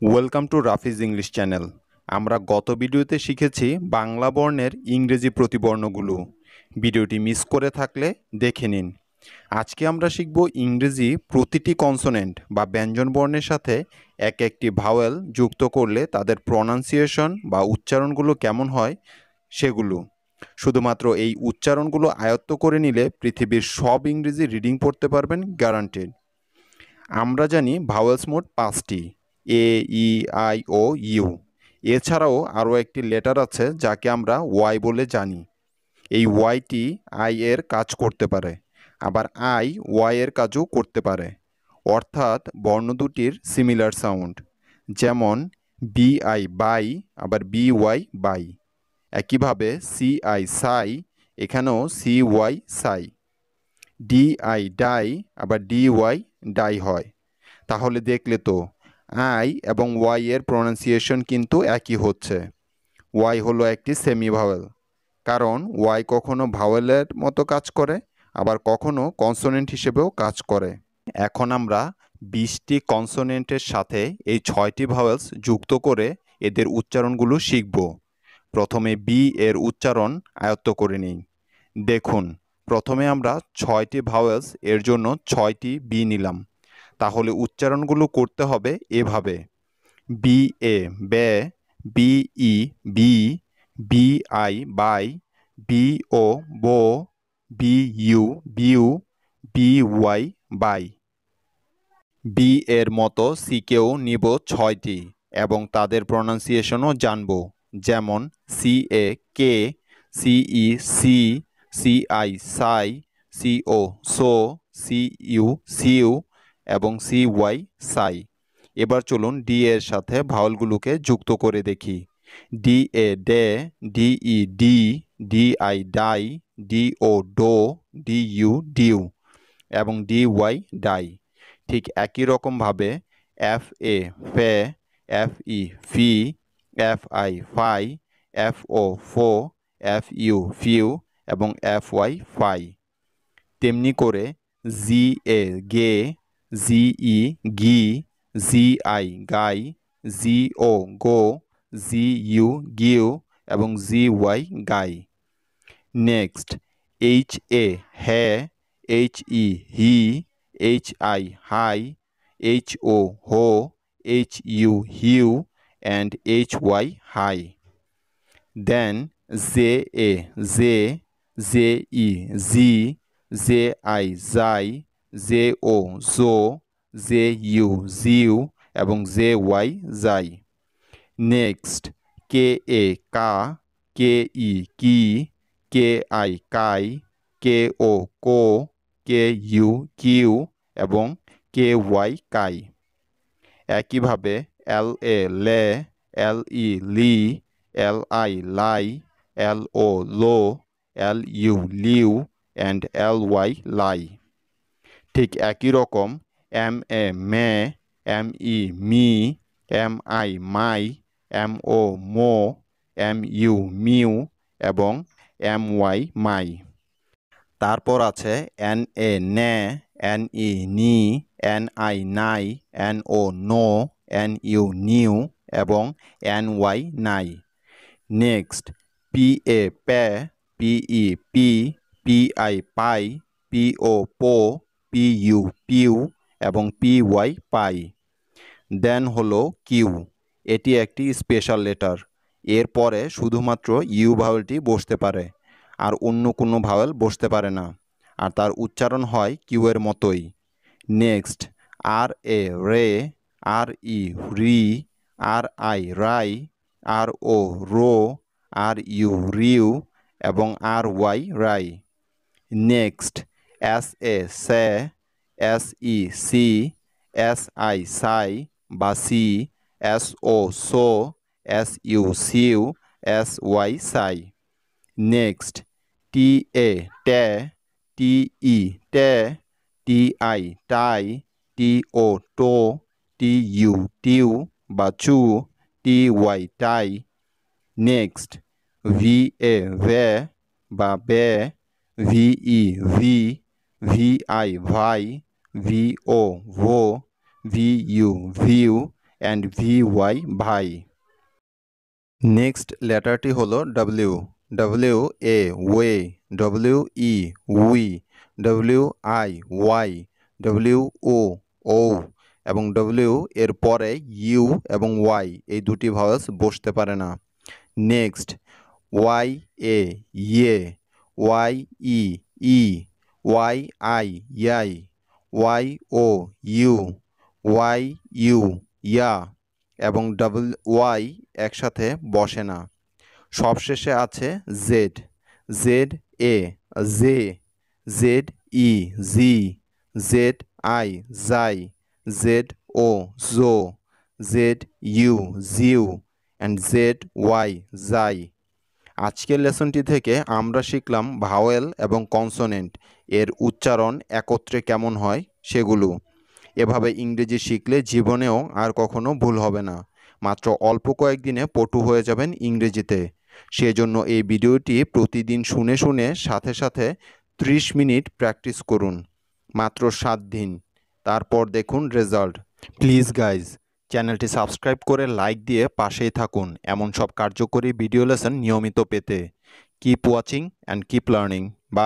Welcome to Rafiz English channel. আমরা গত ভিডিওতে শিখেছি বাংলা বর্ণের ইংরেজি প্রতিবর্ণগুলো। ভিডিওটি মিস করে থাকলে দেখে নিন। আজকে আমরা শিখব ইংরেজি প্রতিটি কনসোনেন্ট বা ব্যঞ্জন বর্ণের সাথে একটি ভাওয়েল যুক্ত করলে তাদের প্রনাউন্সিয়েশন বা উচ্চারণগুলো কেমন হয় সেগুলো। শুধুমাত্র এই উচ্চারণগুলো আয়ত্ত করে নিলে পৃথিবীর সব ইংরেজি রিডিং পড়তে পারবেন, গ্যারান্টেড। আমরা জানি ভাওয়েলস মোট 5টি: এ, ই, আই, ও, ইউ। এছাড়াও আরও একটি লেটার আছে যাকে আমরা ওয়াই বলে জানি। এই ওয়াইটি আই এর কাজ করতে পারে, আবার আই ওয়াই এর কাজও করতে পারে। অর্থাৎ বর্ণ দুটির সিমিলার সাউন্ড, যেমন বি আই বাই, আবার বি ওয়াই বাই। একইভাবে সি আই সাই, এখানেও C Y Sai. D I die, আবার ডি ওয়াই ডাই হয়। তাহলে দেখলে তো আই এবং ওয়াই এর প্রনাউন্সিয়েশন কিন্তু একই হচ্ছে। ওয়াই হলো একটি সেমি ভাওয়েল, কারণ ওয়াই কখনো ভাওয়েলের মতো কাজ করে, আবার কখনো কনসোনেন্ট হিসেবেও কাজ করে। এখন আমরা 20টি কনসোনেন্টের সাথে এই 6টি ভাওয়েলস যুক্ত করে এদের উচ্চারণগুলো শিখব। প্রথমে বি এর উচ্চারণ আয়ত্ত করে নিই। দেখুন, প্রথমে আমরা 6টি ভাওয়েলস এর জন্য 6টি বি নিলাম। তাহলে উচ্চারণগুলো করতে হবে এভাবে: B A ba, B E be, B I bi, B O bo, B U bu, B Y by. B এর মতো সিকেও নিব 6টি এবং তাদের প্রনাউন্সিয়েশনও জানব, যেমন C A ca, C E ce, C I ci, C O co, C U cu এবং সি ওয়াই সাই। এবার চলুন ডি এর সাথে ভাওয়ালগুলোকে যুক্ত করে দেখি। ডি এ ডে, ডি ই ডি, ডি আই ডাই, ডি ও ডো, ডি ইউ ডিউ এবং ডি ওয়াই ডাই। ঠিক একই রকমভাবে এফ এ ফে, এফ ই ফি, এফ আই ফাই, এফ ও ফো, এফ ইউ ফিউ এবং এফ ওয়াই ফাই। তেমনি করে জি এ গে, জি ই গি, G I guy, G O go, G U gu এবং G Y gy. Next H A ha, H E he, H I hi, H O ho, H U hu and hy high. Then J A ja, J E je, J I ji, J O jo, J U ju এবং J Y jy. Next K A ka, K E ke, K I ki, K O ko, K U ku এবং K Y ky. একইভাবে L A লে, এল E le, L I li, L O lo, L U lu and L Y ly. ঠিক একই রকম M A ma, M E me, M I mi, M O mo, M U mu এবং M Y my. তারপর আছে N A na, N E ne, N I ni, N O no, N U nu এবং N Y ny. Next P A pa, P E pe, P I pi, P ও পো, P U Piu এবং P y pi. দেন হলো Q. এটি একটি special letter. এর পরে শুধুমাত্র you ভাওয়েলটি বসতে পারে, আর অন্য কোনো ভাওয়েল বসতে পারে না, আর তার উচ্চারণ হয় কিউ এর মতোই। নেক্সট আর এ রে, R E re, R I ri, R O ro, R U ru এবং R Y ry. Next S A sa, S E se, S I si বা si, S O so, S U su, S Y sy. Next T A ta, T ই টে, T I tie, T O to, T U tu বা chu, T Y ty. Next V A va বা ba, V E ve, V I vi, V O vo, V U vu and vy. Next লেটারটি হলো ওয়ে we, Y, ও এবং এর পরে you এবং Y এই দুটি ভাওয়েলস বসতে পারে না। নেক্সট ওয়াই এ ইয়ে, ওয়াই ই, ওয়াই ইয়াই, ইউ, ওয়াই ইয়া এবং ওয়াই একসাথে বসে না। সবশেষে আছে জেড এ জে, জি, জাই, জো, জিউ অ্যান্ড জাই। আজকের লেসনটি থেকে আমরা শিখলাম ভাওয়েল এবং কনসোনেন্ট এর উচ্চারণ একত্রে কেমন হয় সেগুলো। এভাবে ইংরেজি শিখলে জীবনেও আর কখনো ভুল হবে না, মাত্র অল্প কয়েকদিনে পটু হয়ে যাবেন ইংরেজিতে। সেজন্য এই ভিডিওটি প্রতিদিন শুনে শুনে সাথে সাথে 30 মিনিট প্র্যাকটিস করুন, মাত্র 7 দিন, তারপর দেখুন রেজাল্ট। প্লিজ গাইজ, চ্যানেলটি সাবস্ক্রাইব করে লাইক দিয়ে পাশেই থাকুন এমন সব কার্যকরী ভিডিও লেসন নিয়মিত পেতে। Keep watching and keep learning. By.